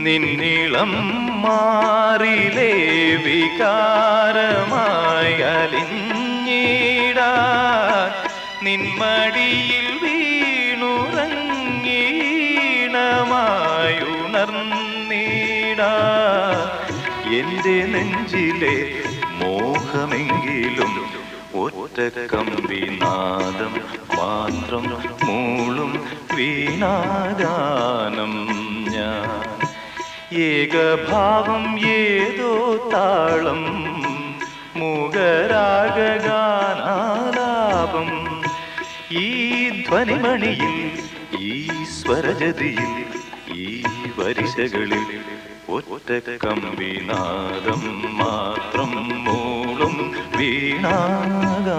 നിന്നിളം മാറിലേ വികാരമായി അലിഞ്ഞിടാൻ നിന്മടിയിൽ വീണുറങ്ങീണമായുണർന്നിടാൻ എന്റെ നെഞ്ചിലെ മോഹമെങ്കിലും ഒറ്റ കമ്പിനാദം മാത്രം മൂളും വീണാഗാനം ഞാൻ ഏകഭാവം ഏതോ താളം മൂകരാഗാനാലാപം ഈ ധ്വനിമണിയിൽ ഈ സ്വരജതിയിൽ ഈ വരിശകളിൽ ഒറ്റ കമ്പിനാദം മാത്രം മൂളും വീണാഗാനം.